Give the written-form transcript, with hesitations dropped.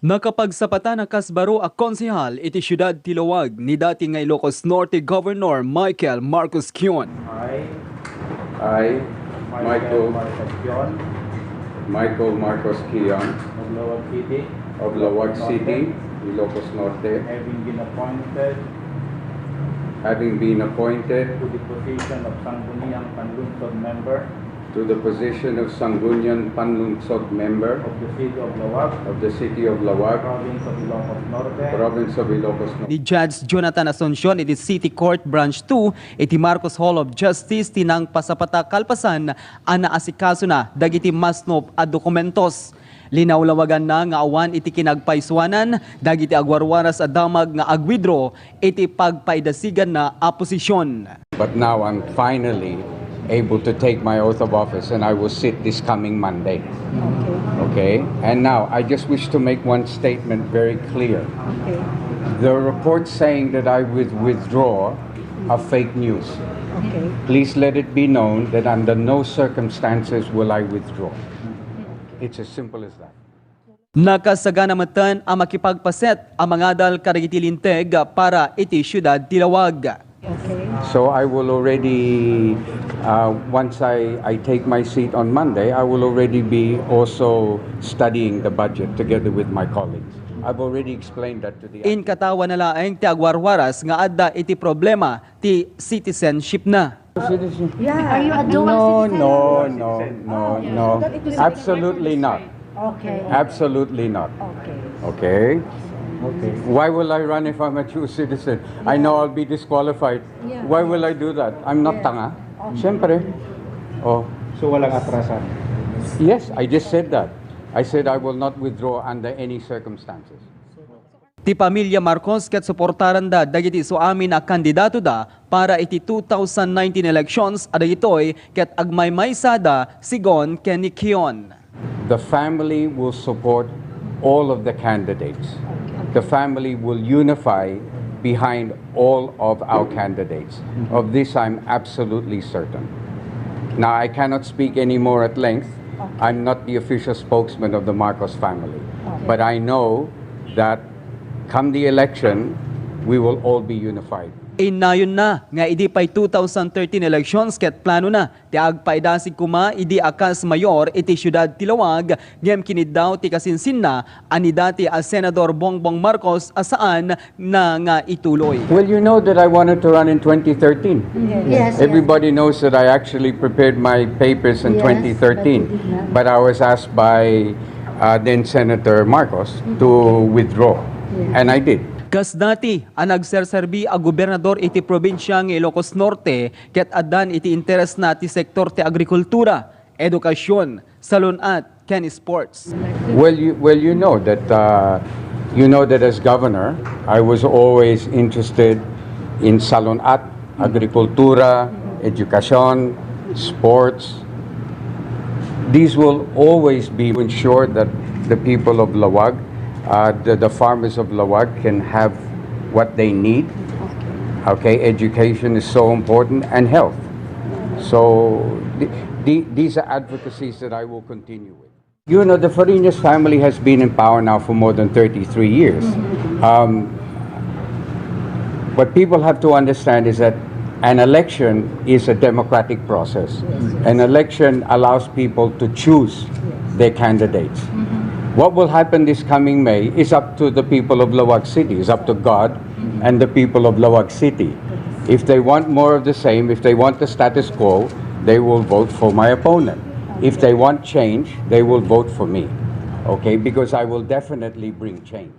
Nakapagsapata na kasbaro a konsehal iti siyudad Tilawag ni dati nga Ilocos Norte Governor Michael Marcos Keon. I, Keon, Michael Marcos Keon, of Lowag City, of Lawag City, Ilocos Norte, having been appointed to the position of Sangguniang Panlungsod member the position of Sangguniang Panlungsod member of the City of Lowag, of the City of Lawag, Province of Ilocos Norte, Province of Ilocos Norte, Ni Judge Jonathan Asuncion iti City Court Branch 2 iti Marcos Hall of Justice tinang pasapata kalpasan ana asikaso na dagiti masnop a dokumentos. Linawlawagan na nga awan iti kinagpaiswanan dagiti agwarwaras a damag nga agwidro iti pagpaidasigan na aposisyon. But now I'm finally able to take my oath of office and I will sit this coming Monday. Okay? And now I just wish to make one statement very clear. The reports saying that I would withdraw are fake news. Please let it be known that under no circumstances will I withdraw. It's as simple as that. Nakasaganamatan ang makipagpaset ang mga dal karagitilinteg para iti siyudad Tilawag. So I will already, once I take my seat on Monday, I will already be also studying the budget together with my colleagues. I've already explained that to the... In katawa na laeng ti agwarwaras nga adda iti problema ti citizenship na. Yeah. Are you a dual citizen? No. Absolutely not. Okay. Absolutely not. Okay. Okay? Why will I run if I'm a true citizen? I know I'll be disqualified. Yeah. Why will I do that? I'm not tanga. Siyempre. Oh. so walang atrasan. Yes, I just said that. I said I will not withdraw under any circumstances. Ti pamilya Marcos ket suportaran da dagiti so amin a kandidato da para iti 2019 elections ada itoy ket agmaymaysada sigon ken ni Keon. The family will support all of the candidates. The family will unify behind all of our candidates. Of this, I'm absolutely certain. Now, I cannot speak any more at length. I'm not the official spokesman of the Marcos family. But I know that come the election, we will all be unified. Inayon na nga idi pay 2013 elections ket plano na ti agpaidasig kuma idi akas mayor iti siyudad Tilawag ngem kiniddaw ti kasinsin na ani dati a Senador Bongbong Marcos asaan na nga ituloy. Well, you know that I wanted to run in 2013. Yes. Everybody knows that I actually prepared my papers in Yes, 2013, but I was asked by then Senator Marcos to withdraw, and I did. Kas dati ang nagserserbi a gobernador iti probinsya ng Ilocos Norte ket addan iti interes na ti sektor ti agrikultura, edukasyon, salunat ken sports. Well, you know that as governor, I was always interested in salonat, agrikultura, education, sports. These will always be to ensure that the people of Lawag, the farmers of Lawag can have what they need. Okay, education is so important, and health. So these are advocacies that I will continue with. You know, the Fariñas family has been in power now for more than 33 years. What people have to understand is that an election is a democratic process. An election allows people to choose their candidates. What will happen this coming May is up to the people of Lawag City, is up to God and the people of Lawag City. If they want more of the same, if they want the status quo, they will vote for my opponent. If they want change, they will vote for me. Okay, because I will definitely bring change.